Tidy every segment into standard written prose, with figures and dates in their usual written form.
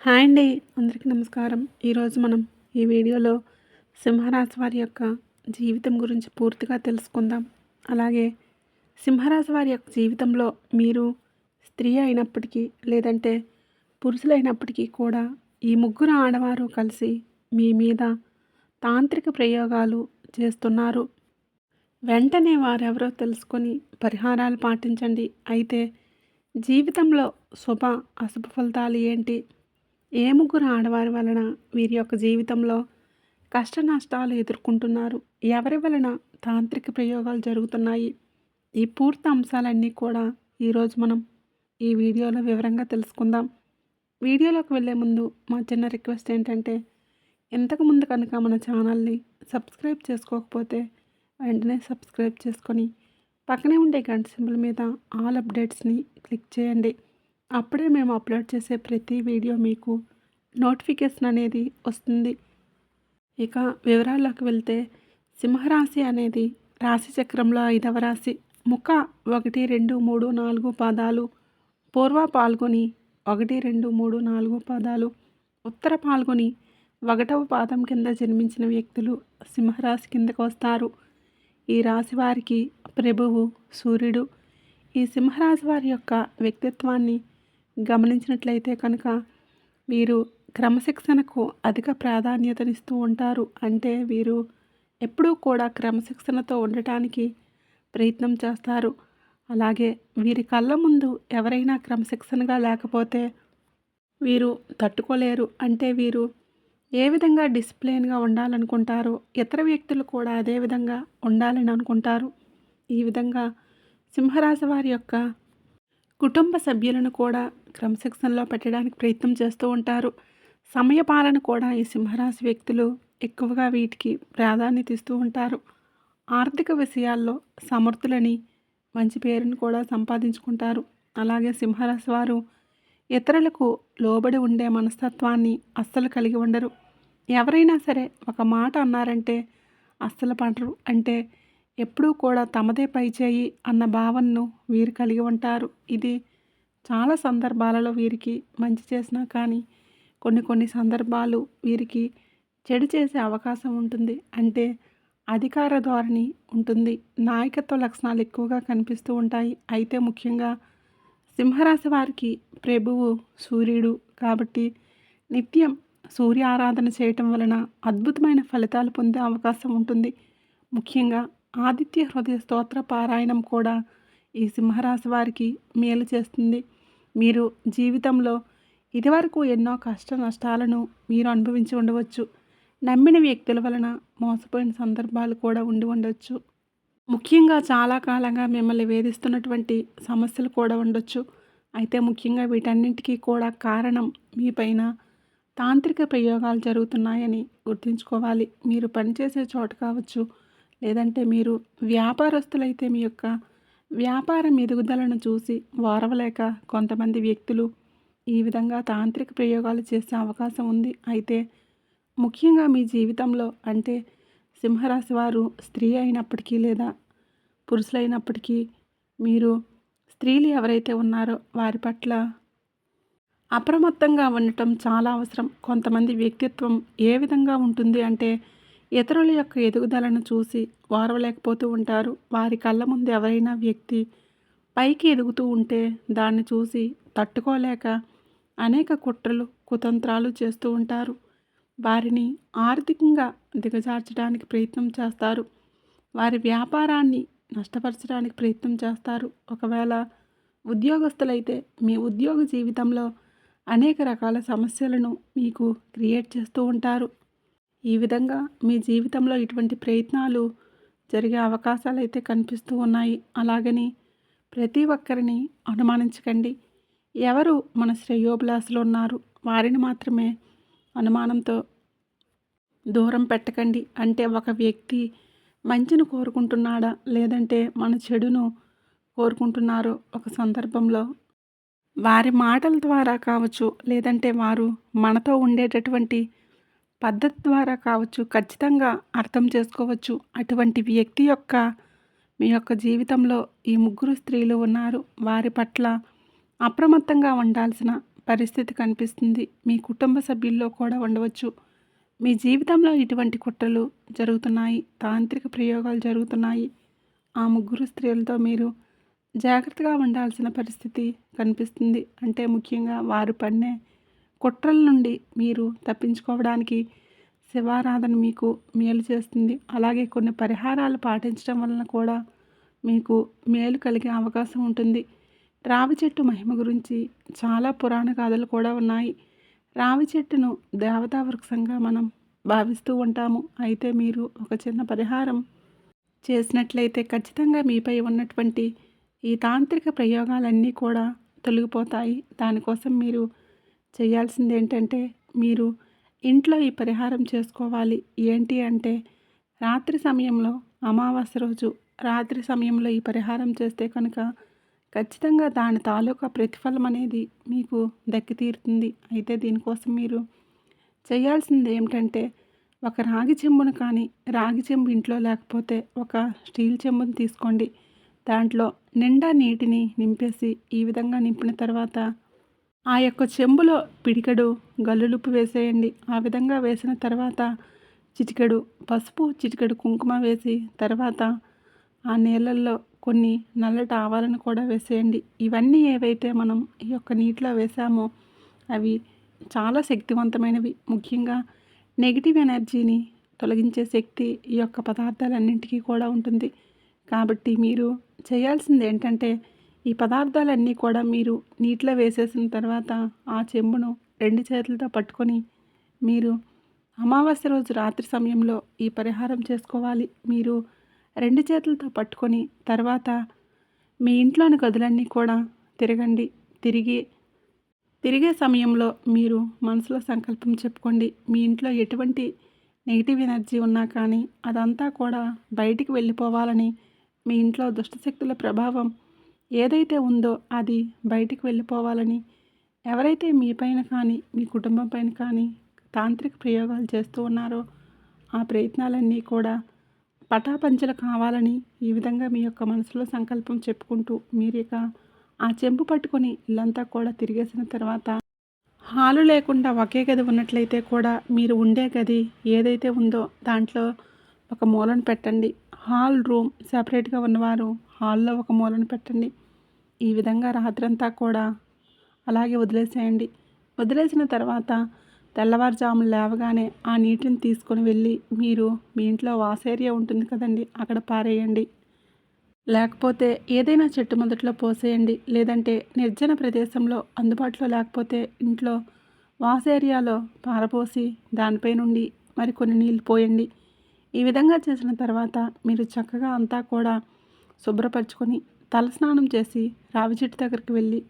Hi అండి. అందరికీ నమస్కారం. ఈరోజు మనం ఈ వీడియోలో సింహరాశి వారి యొక్క జీవితం గురించి పూర్తిగా తెలుసుకుందాం. అలాగే సింహరాశి వారి యొక్క జీవితంలో మీరు స్త్రీ అయినప్పటికీ లేదంటే పురుషులైనప్పటికీ కూడా ఈ ముగ్గురు ఆడవారు కలిసి మీ మీద తాంత్రిక ప్రయోగాలు చేస్తున్నారు. వెంటనే వారెవరో తెలుసుకొని పరిహారాలు పాటించండి. అయితే జీవితంలో శుభ అశుభ ఫలితాలు ఏంటి? ఏ ముగ్గురు ఆడవారి వలన వీరి యొక్క జీవితంలో కష్ట నష్టాలు ఎదుర్కొంటున్నారు? ఎవరి వలన తాంత్రిక ప్రయోగాలు జరుగుతున్నాయి? ఈ పూర్తి అంశాలన్నీ కూడా ఈరోజు మనం ఈ వీడియోలో వివరంగా తెలుసుకుందాం. వీడియోలోకి వెళ్ళే ముందు మా చిన్న రిక్వెస్ట్ ఏంటంటే, ఇంతకుముందు కనుక మన ఛానల్ని సబ్స్క్రైబ్ చేసుకోకపోతే వెంటనే సబ్స్క్రైబ్ చేసుకొని పక్కనే ఉండే గంట సింబల్ మీద ఆల్ అప్డేట్స్ని క్లిక్ చేయండి. అప్పుడే మేము అప్లోడ్ చేసే ప్రతి వీడియో మీకు నోటిఫికేషన్ అనేది వస్తుంది. ఇక వివరాల్లోకి వెళ్తే, సింహరాశి అనేది రాశి చక్రంలో 5వ రాశి. ముఖ 1, 2, 3, 4 పాదాలు, పూర్వ పాల్గొని 1, 2, 3, 4 పాదాలు, ఉత్తర పాల్గొని 1వ పాదం కింద జన్మించిన వ్యక్తులు సింహరాశి కిందకు వస్తారు. ఈ రాశి వారికి ప్రభువు సూర్యుడు. ఈ సింహరాశి వారి యొక్క వ్యక్తిత్వాన్ని గమనించినట్లయితే కనుక వీరు క్రమశిక్షణకు అధిక ప్రాధాన్యతనిస్తూ ఉంటారు. అంటే వీరు ఎప్పుడూ కూడా క్రమశిక్షణతో ఉండటానికి ప్రయత్నం చేస్తారు. అలాగే వీరి కళ్ళ ముందు ఎవరైనా క్రమశిక్షణగా లేకపోతే వీరు తట్టుకోలేరు. అంటే వీరు ఏ విధంగా డిసిప్లిన్గా ఉండాలనుకుంటారో ఇతర వ్యక్తులు కూడా అదే విధంగా ఉండాలని అనుకుంటారు. ఈ విధంగా సింహరాశి వారి యొక్క కుటుంబ సభ్యులను కూడా క్రమశిక్షణలో పెట్టడానికి ప్రయత్నం చేస్తూ ఉంటారు. సమయపాలన కూడా ఈ సింహరాశి వ్యక్తులు ఎక్కువగా వీటికి ప్రాధాన్యత ఇస్తూ ఉంటారు. ఆర్థిక విషయాల్లో సమర్థులని మంచి పేరును కూడా సంపాదించుకుంటారు. అలాగే సింహరాశి వారు ఇతరులకు లోబడి ఉండే మనస్తత్వాన్ని అస్సలు కలిగి ఉండరు. ఎవరైనా సరే ఒక మాట అన్నారంటే అస్సలు పడరు. అంటే ఎప్పుడూ కూడా తమదే పై చేయి అన్న భావనను వీరు కలిగి ఉంటారు. ఇది చాలా సందర్భాలలో వీరికి మంచి చేసినా కానీ కొన్ని సందర్భాలు వీరికి చెడు చేసే అవకాశం ఉంటుంది. అంటే అధికార ధోరణి ఉంటుంది. నాయకత్వ లక్షణాలు ఎక్కువగా కనిపిస్తూ ఉంటాయి. అయితే ముఖ్యంగా సింహరాశి వారికి ప్రభువు సూర్యుడు కాబట్టి నిత్యం సూర్య ఆరాధన చేయటం వలన అద్భుతమైన ఫలితాలు పొందే అవకాశం ఉంటుంది. ముఖ్యంగా ఆదిత్య హృదయ స్తోత్ర పారాయణం కూడా ఈ సింహరాశి వారికి మేలు చేస్తుంది. మీరు జీవితంలో ఇదివరకు ఎన్నో కష్ట నష్టాలను మీరు అనుభవించి ఉండవచ్చు. నమ్మిన వ్యక్తుల వలన మోసపోయిన సందర్భాలు కూడా ఉండి ఉండొచ్చు. ముఖ్యంగా చాలా కాలంగా మిమ్మల్ని వేధిస్తున్నటువంటి సమస్యలు కూడా ఉండొచ్చు. అయితే ముఖ్యంగా వీటన్నింటికీ కూడా కారణం మీపైన తాంత్రిక ప్రయోగాలు జరుగుతున్నాయని గుర్తుంచుకోవాలి. మీరు పనిచేసే చోట కావచ్చు, లేదంటే మీరు వ్యాపారస్తులైతే మీ యొక్క వ్యాపారం ఎదుగుదలను చూసి ఓర్వలేక కొంతమంది వ్యక్తులు ఈ విధంగా తాంత్రిక ప్రయోగాలు చేసే అవకాశం ఉంది. అయితే ముఖ్యంగా మీ జీవితంలో అంటే సింహరాశి వారు స్త్రీ అయినప్పటికీ లేదా పురుషులైనప్పటికీ మీరు స్త్రీలు ఎవరైతే ఉన్నారో వారి పట్ల అప్రమత్తంగా ఉండటం చాలా అవసరం. కొంతమంది వ్యక్తిత్వం ఏ విధంగా ఉంటుంది అంటే ఇతరుల యొక్క ఎదుగుదలను చూసి ఓర్వలేకపోతూ ఉంటారు. వారి కళ్ళ ముందు ఎవరైనా వ్యక్తి పైకి ఎదుగుతూ ఉంటే దాన్ని చూసి తట్టుకోలేక అనేక కుట్రలు కుతంత్రాలు చేస్తూ ఉంటారు. వారిని ఆర్థికంగా దిగజార్చడానికి ప్రయత్నం చేస్తారు. వారి వ్యాపారాన్ని నష్టపరచడానికి ప్రయత్నం చేస్తారు. ఒకవేళ ఉద్యోగస్తులైతే మీ ఉద్యోగ జీవితంలో అనేక రకాల సమస్యలను మీకు క్రియేట్ చేస్తూ ఉంటారు. ఈ విధంగా మీ జీవితంలో ఇటువంటి ప్రయత్నాలు జరిగే అవకాశాలు అయితే కనిపిస్తూ ఉన్నాయి. అలాగని ప్రతి ఒక్కరిని అనుమానించకండి. ఎవరు మన శ్రేయోభిలాషులు ఉన్నారు వారిని మాత్రమే అనుమానంతో దూరం పెట్టకండి. అంటే ఒక వ్యక్తి మంచిని కోరుకుంటున్నాడా లేదంటే మన చెడును కోరుకుంటున్నారో ఒక సందర్భంలో వారి మాటల ద్వారా కావచ్చు, లేదంటే వారు మనతో ఉండేటటువంటి పద్ధతి ద్వారా కావచ్చు, ఖచ్చితంగా అర్థం చేసుకోవచ్చు. అటువంటి వ్యక్తి యొక్క మీ యొక్క జీవితంలో ఈ ముగ్గురు స్త్రీలు ఉన్నారు. వారి పట్ల అప్రమత్తంగా ఉండాల్సిన పరిస్థితి కనిపిస్తుంది. మీ కుటుంబ సభ్యుల్లో కూడా ఉండవచ్చు. మీ జీవితంలో ఇటువంటి కుట్రలు జరుగుతున్నాయి. తాంత్రిక ప్రయోగాలు జరుగుతున్నాయి. ఆ ముగ్గురు స్త్రీలతో మీరు జాగ్రత్తగా ఉండాల్సిన పరిస్థితి కనిపిస్తుంది. అంటే ముఖ్యంగా వారు పన్నే కుట్రల నుండి మీరు తప్పించుకోవడానికి శివారాధన మీకు మేలు చేస్తుంది. అలాగే కొన్ని పరిహారాలు పాటించడం వలన కూడా మీకు మేలు కలిగే అవకాశం ఉంటుంది. రావి చెట్టు మహిమ గురించి చాలా పురాణ గాథలు కూడా ఉన్నాయి. రావి చెట్టును దేవతా వృక్షంగా మనం భావిస్తూ ఉంటాము. అయితే మీరు ఒక చిన్న పరిహారం చేసినట్లయితే ఖచ్చితంగా మీపై ఉన్నటువంటి ఈ తాంత్రిక ప్రయోగాలన్నీ కూడా తొలగిపోతాయి. దానికోసం మీరు చేయాల్సింది ఏంటంటే, మీరు ఇంట్లో ఈ పరిహారం చేసుకోవాలి. ఏంటి అంటే, రాత్రి సమయంలో అమావాస్య రోజు రాత్రి సమయంలో ఈ పరిహారం చేస్తే కనుక ఖచ్చితంగా దాని తాలూకా ప్రతిఫలం అనేది మీకు దక్కి తీరుతుంది. అయితే దీనికోసం మీరు చేయాల్సింది ఏమిటంటే, ఒక రాగి చెంబును కానీ, రాగి చెంబు ఇంట్లో లేకపోతే ఒక స్టీల్ చెంబును తీసుకోండి. దాంట్లో నిండా నీటిని నింపేసి ఈ విధంగా నింపిన తర్వాత ఆ యొక్క చెంబులో పిడికెడు గల్లులుప్పు వేసేయండి. ఆ విధంగా వేసిన తర్వాత చిటికెడు పసుపు, చిటికెడు కుంకుమ వేసి తర్వాత ఆ నీళ్ళల్లో కొన్ని నల్లటి ఆవాలను కూడా వేసేయండి. ఇవన్నీ ఏవైతే మనం ఈ యొక్క నీటిలో వేసామో అవి చాలా శక్తివంతమైనవి. ముఖ్యంగా నెగిటివ్ ఎనర్జీని తొలగించే శక్తి ఈ యొక్క పదార్థాలన్నింటికీ కూడా ఉంటుంది. కాబట్టి మీరు చేయాల్సింది ఏంటంటే, ఈ పదార్థాలన్నీ కూడా మీరు నీటిలో వేసేసిన తర్వాత ఆ చెంబును 2 చేతులతో పట్టుకొని మీరు అమావాస్య రోజు రాత్రి సమయంలో ఈ పరిహారం చేసుకోవాలి. మీరు 2 చేతులతో పట్టుకొని తర్వాత మీ ఇంట్లోని గదులన్నీ కూడా తిరగండి. తిరిగే సమయంలో మీరు మనసులో సంకల్పం చెప్పుకోండి. మీ ఇంట్లో ఎటువంటి నెగిటివ్ ఎనర్జీ ఉన్నా కానీ అదంతా కూడా బయటికి వెళ్ళిపోవాలని, మీ ఇంట్లో దుష్టశక్తుల ప్రభావం ఏదైతే ఉందో అది బయటికి వెళ్ళిపోవాలని, ఎవరైతే మీ పైన కానీ మీ కుటుంబం పైన కానీ తాంత్రిక ప్రయోగాలు చేస్తూ ఉన్నారో ఆ ప్రయత్నాలన్నీ కూడా పటాపంచలు కావాలని ఈ విధంగా మీ యొక్క మనసులో సంకల్పం చెప్పుకుంటూ మీరు ఇక ఆ చెంపు పట్టుకొని ఇల్లంతా కూడా తిరిగేసిన తర్వాత హాలు లేకుండా ఒకే గది ఉన్నట్లయితే కూడా మీరు ఉండే గది ఏదైతే ఉందో దాంట్లో ఒక మూలను పెట్టండి. హాల్ రూమ్ సపరేట్గా ఉన్నవారు హాల్లో ఒక మూలను పెట్టండి. ఈ విధంగా రాత్రంతా కూడా అలాగే వదిలేసేయండి. వదిలేసిన తర్వాత తెల్లవారుజామున లేవగానే ఆ నీటిని తీసుకొని వెళ్ళి మీరు మీ ఇంట్లో వాష్ ఏరియా ఉంటుంది కదండి, అక్కడ పారేయండి. లేకపోతే ఏదైనా చెట్టు మొదట్లో పోసేయండి. లేదంటే నిర్జన ప్రదేశంలో అందుబాటులో లేకపోతే ఇంట్లో వాష్ ఏరియాలో పారపోసి దానిపై నుండి మరికొన్ని నీళ్ళు పోయండి. ఈ విధంగా చేసిన తర్వాత మీరు చక్కగా అంతా కూడా శుభ్రపరచుకొని తలస్నానం చేసి రావి చెట్టు దగ్గరికి వెళ్ళి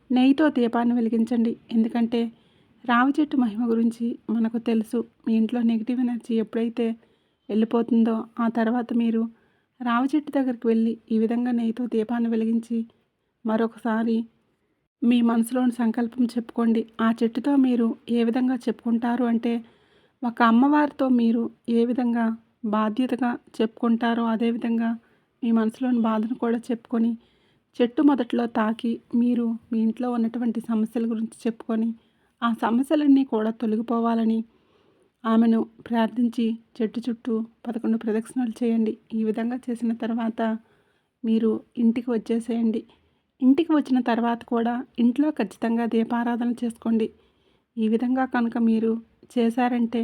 నెయ్యితో దీపాన్ని వెలిగించండి. ఎందుకంటే రావి చెట్టు మహిమ గురించి మనకు తెలుసు. మీ ఇంట్లో నెగిటివ్ ఎనర్జీ ఎప్పుడైతే వెళ్ళిపోతుందో ఆ తర్వాత మీరు రావి చెట్టు దగ్గరికి వెళ్ళి ఈ విధంగా నెయ్యితో దీపాన్ని వెలిగించి మరొకసారి మీ మనసులోని సంకల్పం చెప్పుకోండి. ఆ చెట్టుతో మీరు ఏ విధంగా చెప్పుకుంటారు అంటే, ఒక అమ్మవారితో మీరు ఏ విధంగా బాధ్యతగా చెప్పుకుంటారో అదేవిధంగా మీ మనసులోని బాధను కూడా చెప్పుకొని చెట్టు మొదట్లో తాకి మీరు మీ ఇంట్లో ఉన్నటువంటి సమస్యల గురించి చెప్పుకొని ఆ సమస్యలన్నీ కూడా తొలగిపోవాలని ఆమెను ప్రార్థించి చెట్టు చుట్టూ 11 ప్రదక్షిణలు చేయండి. ఈ విధంగా చేసిన తర్వాత మీరు ఇంటికి వచ్చేసేయండి. ఇంటికి వచ్చిన తర్వాత కూడా ఇంట్లో ఖచ్చితంగా దీపారాధన చేసుకోండి. ఈ విధంగా కనుక మీరు చేశారంటే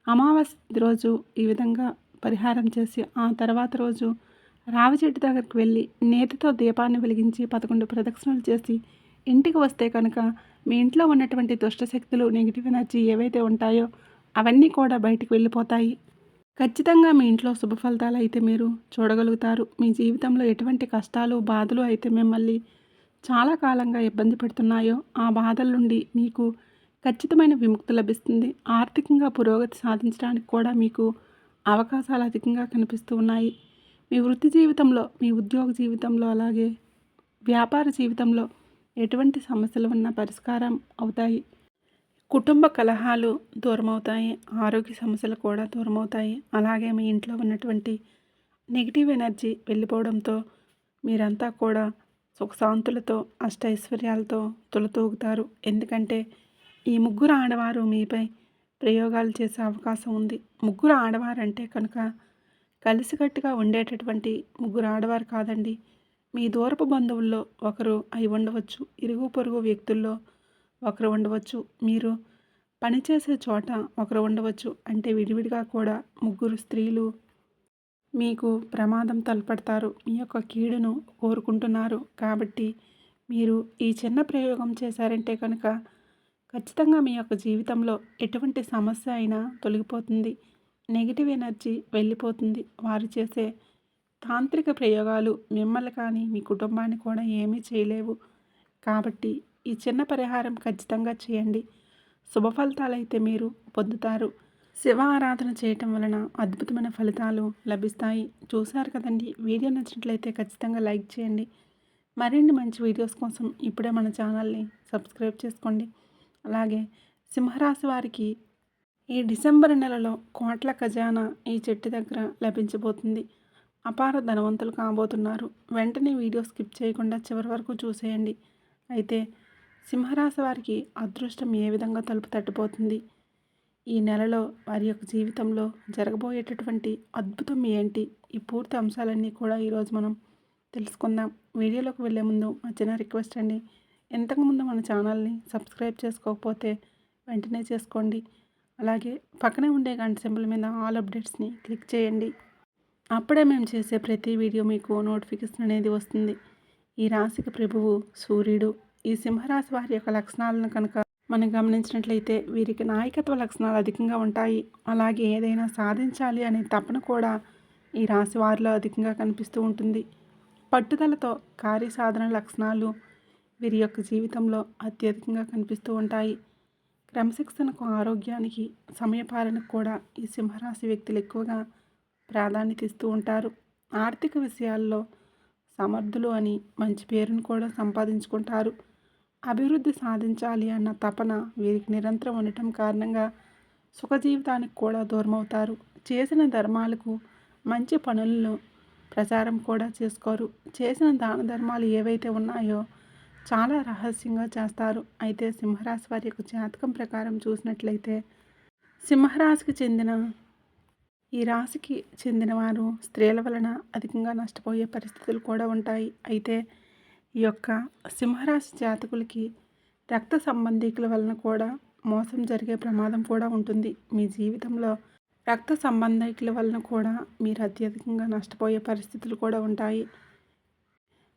అమావాస్య రోజు ఈ విధంగా పరిహారం చేసి ఆ తర్వాత రోజు రావి చెట్టు దగ్గరికి వెళ్ళి నేతితో దీపాన్ని వెలిగించి 11 ప్రదక్షిణలు చేసి ఇంటికి వస్తే కనుక మీ ఇంట్లో ఉన్నటువంటి దుష్టశక్తులు నెగిటివ్ ఎనర్జీ ఏవైతే ఉంటాయో అవన్నీ కూడా బయటికి వెళ్ళిపోతాయి. ఖచ్చితంగా మీ ఇంట్లో శుభ ఫలితాలు అయితే మీరు చూడగలుగుతారు. మీ జీవితంలో ఎటువంటి కష్టాలు బాధలు అయితే మిమ్మల్ని చాలా కాలంగా ఇబ్బంది పెడుతున్నాయో ఆ బాధల నుండి మీకు ఖచ్చితమైన విముక్తి లభిస్తుంది. ఆర్థికంగా పురోగతి సాధించడానికి కూడా మీకు అవకాశాలు అధికంగా కనిపిస్తూ ఉన్నాయి. మీ వృత్తి జీవితంలో, మీ ఉద్యోగ జీవితంలో, అలాగే వ్యాపార జీవితంలో ఎటువంటి సమస్యలు ఉన్నా పరిష్కారం అవుతాయి. కుటుంబ కలహాలు దూరమవుతాయి. ఆరోగ్య సమస్యలు కూడా దూరమవుతాయి. అలాగే మీ ఇంట్లో ఉన్నటువంటి నెగిటివ్ ఎనర్జీ వెళ్ళిపోవడంతో మీరంతా కూడా సుఖశాంతులతో అష్టైశ్వర్యాలతో తులతూగుతారు. ఎందుకంటే ఈ ముగ్గురు ఆడవారు మీపై ప్రయోగాలు చేసే అవకాశం ఉంది. ముగ్గురు ఆడవారంటే కనుక కలిసికట్టుగా ఉండేటటువంటి ముగ్గురు ఆడవారు కాదండి. మీ దూరపు బంధువుల్లో ఒకరు అయి ఉండవచ్చు. ఇరుగు పొరుగు వ్యక్తుల్లో ఒకరు ఉండవచ్చు. మీరు పనిచేసే చోట ఒకరు ఉండవచ్చు. అంటే విడివిడిగా కూడా ముగ్గురు స్త్రీలు మీకు ప్రమాదం తలపెడతారు. మీ యొక్క కీడును కోరుకుంటున్నారు. కాబట్టి మీరు ఈ చిన్న ప్రయోగం చేశారంటే కనుక ఖచ్చితంగా మీ యొక్క జీవితంలో ఎటువంటి సమస్య అయినా తొలగిపోతుంది. నెగిటివ్ ఎనర్జీ వెళ్ళిపోతుంది. వారు చేసే తాంత్రిక ప్రయోగాలు మిమ్మల్ని కానీ మీ కుటుంబాన్ని కూడా ఏమీ చేయలేవు. కాబట్టి ఈ చిన్న పరిహారం ఖచ్చితంగా చేయండి. శుభ ఫలితాలైతే మీరు పొందుతారు. శివ ఆరాధన చేయటం వలన అద్భుతమైన ఫలితాలు లభిస్తాయి. చూశారు కదండి. వీడియో నచ్చినట్లయితే ఖచ్చితంగా లైక్ చేయండి. మరిన్ని మంచి వీడియోస్ కోసం ఇప్పుడే మన ఛానల్ని సబ్స్క్రైబ్ చేసుకోండి. అలాగే సింహరాశి వారికి ఈ డిసెంబర్ నెలలో కోట్ల ఖజానా ఈ చెట్టు దగ్గర లభించబోతుంది. అపార ధనవంతులు కాబోతున్నారు. వెంటనే వీడియో స్కిప్ చేయకుండా చివరి వరకు చూసేయండి. అయితే సింహరాశి వారికి అదృష్టం ఏ విధంగా తలుపు తట్టిపోతుంది, ఈ నెలలో వారి యొక్క జీవితంలో జరగబోయేటటువంటి అద్భుతం ఏంటి, ఈ పూర్తి అంశాలన్నీ కూడా ఈరోజు మనం తెలుసుకుందాం. వీడియోలోకి వెళ్ళే ముందు మా చిన్న రిక్వెస్ట్ అండి. ఇంతకుముందు మన ఛానల్ని సబ్స్క్రైబ్ చేసుకోకపోతే వెంటనే చేసుకోండి. అలాగే పక్కనే ఉండే గంట సింబల్ మీద ఆల్ అప్డేట్స్ని క్లిక్ చేయండి. అప్పుడే మేము చేసే ప్రతి వీడియో మీకు నోటిఫికేషన్ అనేది వస్తుంది. ఈ రాశికి ప్రభువు సూర్యుడు. ఈ సింహరాశి వారి యొక్క లక్షణాలను కనుక మనం గమనించినట్లయితే వీరికి నాయకత్వ లక్షణాలు అధికంగా ఉంటాయి. అలాగే ఏదైనా సాధించాలి అనే తపన కూడా ఈ రాశి వారిలో అధికంగా కనిపిస్తూ ఉంటుంది. పట్టుదలతో కార్యసాధన లక్షణాలు వీరి యొక్క జీవితంలో అత్యధికంగా కనిపిస్తూ ఉంటాయి. క్రమశిక్షణకు, ఆరోగ్యానికి, సమయపాలనకు కూడా ఈ సింహరాశి వ్యక్తులు ఎక్కువగా ప్రాధాన్యత ఇస్తూ ఉంటారు. ఆర్థిక విషయాల్లో సమర్థులు అని మంచి పేరును కూడా సంపాదించుకుంటారు. అభివృద్ధి సాధించాలి అన్న తపన వీరికి నిరంతరం ఉండటం కారణంగా సుఖ జీవితానికి కూడా దూరమవుతారు. చేసిన ధర్మాలకు, మంచి పనులను ప్రచారం కూడా చేసుకోరు. చేసిన దాన ధర్మాలు ఏవైతే ఉన్నాయో చాలా రహస్యంగా చేస్తారు. అయితే సింహరాశి వారి యొక్క జాతకం ప్రకారం చూసినట్లయితే సింహరాశికి చెందిన ఈ రాశికి చెందిన వారు స్త్రీల వలన అధికంగా నష్టపోయే పరిస్థితులు కూడా ఉంటాయి. అయితే ఈ యొక్క సింహరాశి జాతకులకి రక్త సంబంధికుల వలన కూడా మోసం జరిగే ప్రమాదం కూడా ఉంటుంది. మీ జీవితంలో రక్త సంబంధికుల వలన కూడా మీరు అత్యధికంగా నష్టపోయే పరిస్థితులు కూడా ఉంటాయి.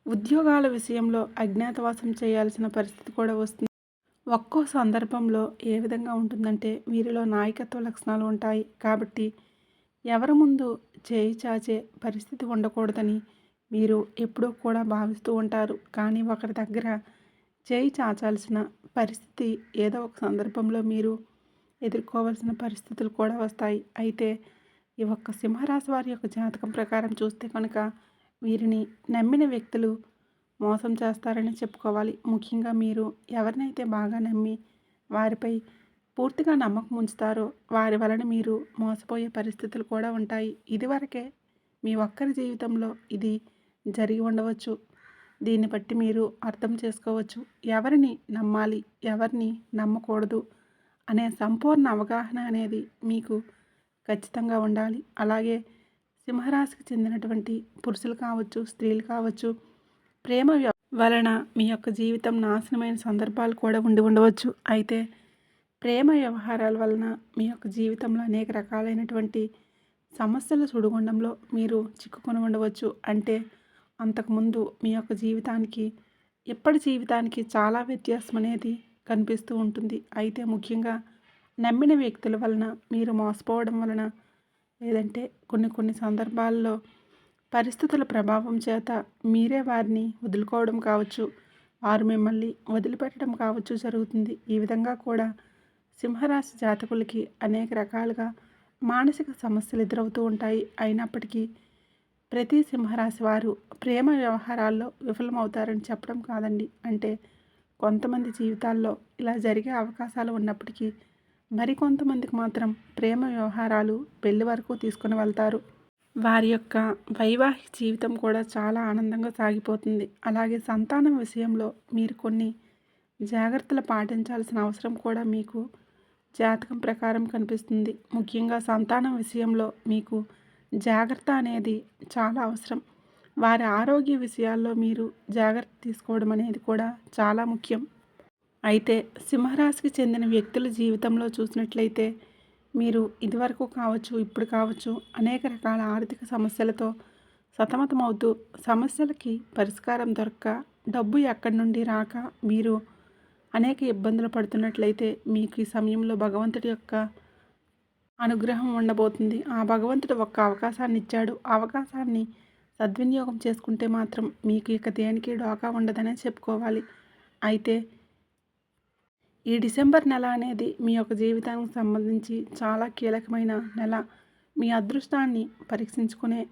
ఉద్యోగాల విషయంలో అజ్ఞాతవాసం చేయాల్సిన పరిస్థితి కూడా వస్తుంది. ఒక్కో సందర్భంలో ఏ విధంగా ఉంటుందంటే వీరిలో నాయకత్వ లక్షణాలు ఉంటాయి. కాబట్టి ఎవరి ముందు చేయి చాచే పరిస్థితి ఉండకూడదని మీరు ఎప్పుడూ కూడా భావిస్తూ ఉంటారు. కానీ ఒకరి దగ్గర చేయి చాచాల్సిన పరిస్థితి ఏదో ఒక సందర్భంలో మీరు ఎదుర్కోవాల్సిన పరిస్థితులు కూడా వస్తాయి. అయితే ఈ ఒక్క సింహరాశి వారి యొక్క జాతకం ప్రకారం చూస్తే కనుక వీరిని నమ్మిన వ్యక్తులు మోసం చేస్తారని చెప్పుకోవాలి. ముఖ్యంగా మీరు ఎవరినైతే బాగా నమ్మి వారిపై పూర్తిగా నమ్మకం ఉంచుతారో వారి వలన మీరు మోసపోయే పరిస్థితులు కూడా ఉంటాయి. ఇదివరకే మీ ఒక్కరి జీవితంలో ఇది జరిగి ఉండవచ్చు. దీన్ని బట్టి మీరు అర్థం చేసుకోవచ్చు. ఎవరిని నమ్మాలి, ఎవరిని నమ్మకూడదు అనే సంపూర్ణ అవగాహన అనేది మీకు ఖచ్చితంగా ఉండాలి. అలాగే సింహరాశికి చెందినటువంటి పురుషులు కావచ్చు, స్త్రీలు కావచ్చు, ప్రేమ వలన మీ యొక్క జీవితం నాశనమైన సందర్భాలు కూడా ఉండవచ్చు. అయితే ప్రేమ వ్యవహారాల వలన మీ యొక్క జీవితంలో అనేక రకాలైనటువంటి సమస్యల సుడిగుండంలో మీరు చిక్కుకొని ఉండవచ్చు. అంటే అంతకుముందు మీ యొక్క జీవితానికి ఇప్పటి జీవితానికి చాలా వ్యత్యాసం అనేది కనిపిస్తూ ఉంటుంది. అయితే ముఖ్యంగా నమ్మిన వ్యక్తుల వలన మీరు మోసపోవడం వలన, లేదంటే కొన్ని సందర్భాల్లో పరిస్థితుల ప్రభావం చేత మీరే వారిని వదులుకోవడం కావచ్చు, వారు మిమ్మల్ని వదిలిపెట్టడం కావచ్చు జరుగుతుంది. ఈ విధంగా కూడా సింహరాశి జాతకులకి అనేక రకాలుగా మానసిక సమస్యలు ఎదురవుతూ ఉంటాయి. అయినప్పటికీ ప్రతి సింహరాశి వారు ప్రేమ వ్యవహారాల్లో విఫలమవుతారని చెప్పడం కాదండి. అంటే కొంతమంది జీవితాల్లో ఇలా జరిగే అవకాశాలు ఉన్నప్పటికీ మరికొంతమందికి మాత్రం ప్రేమ వ్యవహారాలు పెళ్లి వరకు తీసుకుని వెళ్తారు. వారి యొక్క వైవాహిక జీవితం కూడా చాలా ఆనందంగా సాగిపోతుంది. అలాగే సంతానం విషయంలో మీరు కొన్ని జాగ్రత్తలు పాటించాల్సిన అవసరం కూడా మీకు జాతకం ప్రకారం కనిపిస్తుంది. ముఖ్యంగా సంతానం విషయంలో మీకు జాగ్రత్త అనేది చాలా అవసరం. వారి ఆరోగ్య విషయాల్లో మీరు జాగ్రత్త తీసుకోవడం అనేది కూడా చాలా ముఖ్యం. అయితే సింహరాశికి చెందిన వ్యక్తుల జీవితంలో చూసినట్లయితే మీరు ఇదివరకు కావచ్చు, ఇప్పుడు కావచ్చు, అనేక రకాల ఆర్థిక సమస్యలతో సతమతమవుతూ సమస్యలకి పరిష్కారం దొరక్క, డబ్బు ఎక్కడి నుండి రాక మీరు అనేక ఇబ్బందులు పడుతున్నట్లయితే మీకు ఈ సమయంలో భగవంతుడి యొక్క అనుగ్రహం ఉండబోతుంది. ఆ భగవంతుడు ఒక్క అవకాశాన్ని ఇచ్చాడు. ఆ అవకాశాన్ని సద్వినియోగం చేసుకుంటే మాత్రం మీకు ఇక దేనికి డోకా ఉండదనే చెప్పుకోవాలి. అయితే ఈ డిసెంబర్ నెల అనేది మీ యొక్క జీవితానికి సంబంధించి చాలా కీలకమైన నెల. మీ అదృష్టాన్ని పరీక్షించుకునే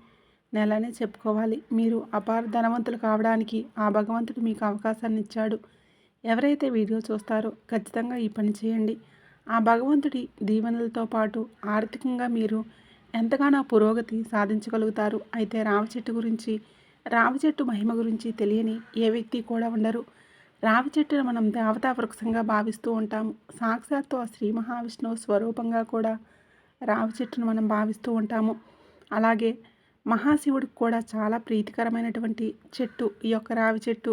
నెల అనే చెప్పుకోవాలి. మీరు అపార ధనవంతులు కావడానికి ఆ భగవంతుడు మీకు అవకాశాన్ని ఇచ్చాడు. ఎవరైతే వీడియో చూస్తారో ఖచ్చితంగా ఈ పని చేయండి. ఆ భగవంతుడి దీవెనలతో పాటు ఆర్థికంగా మీరు ఎంతగానో పురోగతి సాధించగలుగుతారు. అయితే రావి చెట్టు మహిమ గురించి తెలియని ఏ వ్యక్తి కూడా ఉండరు. రావి చెట్టును మనం దేవతా వృక్షంగా భావిస్తూ ఉంటాము. సాక్షాత్తు ఆ శ్రీ మహావిష్ణువు స్వరూపంగా కూడా రావి చెట్టును మనం భావిస్తూ ఉంటాము. అలాగే మహాశివుడికి కూడా చాలా ప్రీతికరమైనటువంటి చెట్టు ఈ యొక్క రావి చెట్టు.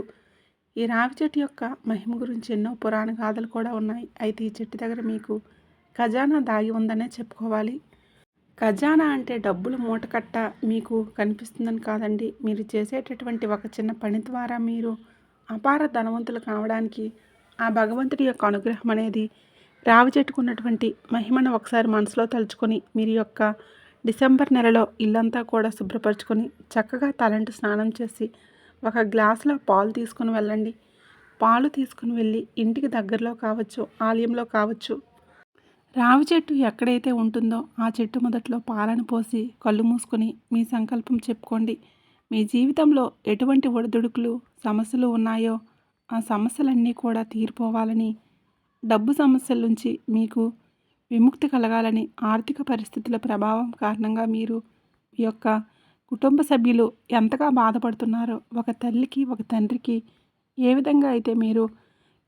ఈ రావి చెట్టు యొక్క మహిమ గురించి ఎన్నో పురాణ గాథలు కూడా ఉన్నాయి. అయితే ఈ చెట్టు దగ్గర మీకు ఖజానా దాగి ఉందనే చెప్పుకోవాలి. ఖజానా అంటే డబ్బులు మూటకట్ట మీకు కనిపిస్తుందని కాదండి. మీరు చేసేటటువంటి ఒక చిన్న పని ద్వారా మీరు అపార ధనవంతులు కావడానికి ఆ భగవంతుడి యొక్క అనుగ్రహం అనేది రావి చెట్టుకున్నటువంటి మహిమను ఒకసారి మనసులో తలుచుకొని మీరు యొక్క డిసెంబర్ నెలలో ఇల్లంతా కూడా శుభ్రపరచుకొని చక్కగా తలంటు స్నానం చేసి ఒక గ్లాసులో పాలు తీసుకుని వెళ్ళండి. పాలు తీసుకుని వెళ్ళి ఇంటికి దగ్గరలో కావచ్చు, ఆలయంలో కావచ్చు, రావి చెట్టు ఎక్కడైతే ఉంటుందో ఆ చెట్టు మొదట్లో పాలను పోసి కళ్ళు మూసుకొని మీ సంకల్పం చెప్పుకోండి. మీ జీవితంలో ఎటువంటి ఒడిదుడుకులు సమస్యలు ఉన్నాయో ఆ సమస్యలన్నీ కూడా తీరిపోవాలని, డబ్బు సమస్యల నుంచి మీకు విముక్తి కలగాలని, ఆర్థిక పరిస్థితుల ప్రభావం కారణంగా మీరు మీ యొక్క కుటుంబ సభ్యులు ఎంతగా బాధపడుతున్నారో, ఒక తల్లికి ఒక తండ్రికి ఏ విధంగా అయితే మీరు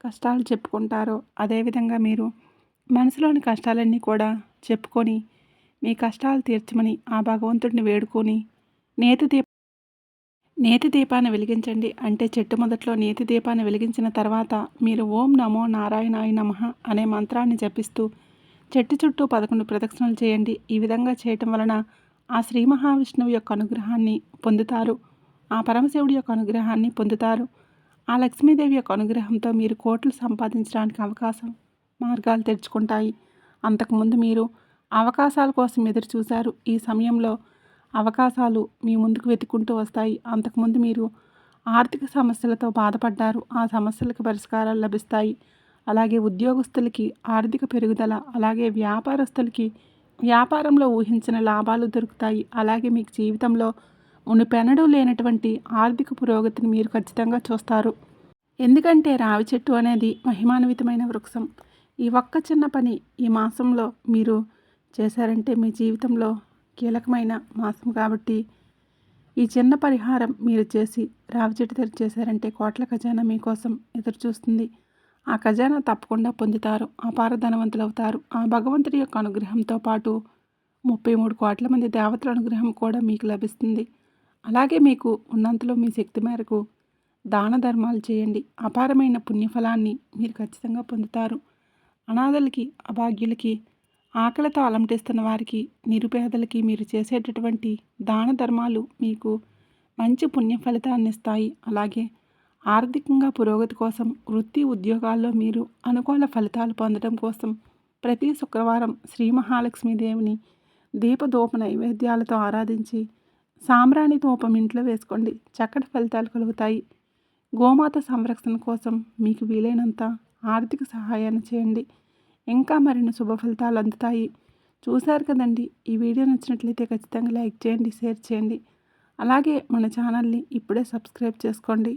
కష్టాలు చెప్పుకుంటారో అదేవిధంగా మీరు మనసులోని కష్టాలన్నీ కూడా చెప్పుకొని మీ కష్టాలు తీర్చమని ఆ భగవంతుడిని వేడుకొని నేతి దీపాన్ని వెలిగించండి. అంటే చెట్టు మొదట్లో నేతి దీపాన్ని వెలిగించిన తర్వాత మీరు ఓం నమో నారాయణాయ నమః అనే మంత్రాన్ని జపిస్తూ చెట్టు చుట్టూ 11 ప్రదక్షిణలు చేయండి. ఈ విధంగా చేయటం వలన ఆ శ్రీ మహావిష్ణువు యొక్క అనుగ్రహాన్ని పొందుతారు. ఆ పరమశివుడి యొక్క అనుగ్రహాన్ని పొందుతారు. ఆ లక్ష్మీదేవి యొక్క అనుగ్రహంతో మీరు కోట్లు సంపాదించడానికి మార్గాలు తెరుచుకుంటాయి. అంతకుముందు మీరు అవకాశాల కోసం ఎదురు చూశారు. ఈ సమయంలో అవకాశాలు మీ ముందుకు వెతుక్కుంటూ వస్తాయి. అంతకుముందు మీరు ఆర్థిక సమస్యలతో బాధపడ్డారు. ఆ సమస్యలకు పరిష్కారాలు లభిస్తాయి. అలాగే ఉద్యోగస్తులకి ఆర్థిక పెరుగుదల, అలాగే వ్యాపారస్తులకి వ్యాపారంలో ఊహించిన లాభాలు దొరుకుతాయి. అలాగే మీకు జీవితంలో మునుపెన్నడూ లేనటువంటి ఆర్థిక పురోగతిని మీరు ఖచ్చితంగా చూస్తారు. ఎందుకంటే రావి చెట్టు అనేది మహిమాన్వితమైన వృక్షం. ఈ ఒక్క చిన్న పని ఈ మాసంలో మీరు చేశారంటే మీ జీవితంలో కీలకమైన మాసం కాబట్టి ఈ చిన్న పరిహారం మీరు చేసి రావి చెట్టు దగ్గర చేశారంటే కోట్ల ఖజానా మీకోసం ఎదురు చూస్తుంది. ఆ ఖజానా తప్పకుండా పొందుతారు. అపార ధనవంతులు అవుతారు. ఆ భగవంతుడి యొక్క అనుగ్రహంతో పాటు 33 కోట్ల మంది దేవతల అనుగ్రహం కూడా మీకు లభిస్తుంది. అలాగే మీకు ఉన్నంతలో మీ శక్తి మేరకు దాన ధర్మాలు చేయండి. అపారమైన పుణ్యఫలాన్ని మీరు ఖచ్చితంగా పొందుతారు. అనాథలకి, అభాగ్యులకి, ఆకలితో అలమటిస్తున్న వారికి, నిరుపేదలకి మీరు చేసేటటువంటి దాన ధర్మాలు మీకు మంచి పుణ్య ఫలితాన్ని ఇస్తాయి. అలాగే ఆర్థికంగా పురోగతి కోసం, వృత్తి ఉద్యోగాల్లో మీరు అనుకూల ఫలితాలు పొందడం కోసం ప్రతి శుక్రవారం శ్రీ మహాలక్ష్మీదేవిని దీపధూప నైవేద్యాలతో ఆరాధించి సాంబ్రాణి ధూపం ఇంట్లో వేసుకోండి. చక్కటి ఫలితాలు కలుగుతాయి. గోమాత సంరక్షణ కోసం మీకు వీలైనంత ఆర్థిక సహాయాన్ని చేయండి. ఇంకా మరిన్ని శుభ ఫలితాలు అందుతాయి. చూశారు కదండి. ఈ వీడియో నచ్చినట్లయితే ఖచ్చితంగా లైక్ చేయండి, షేర్ చేయండి. అలాగే మన ఛానల్ని ఇప్పుడే సబ్స్క్రైబ్ చేసుకోండి.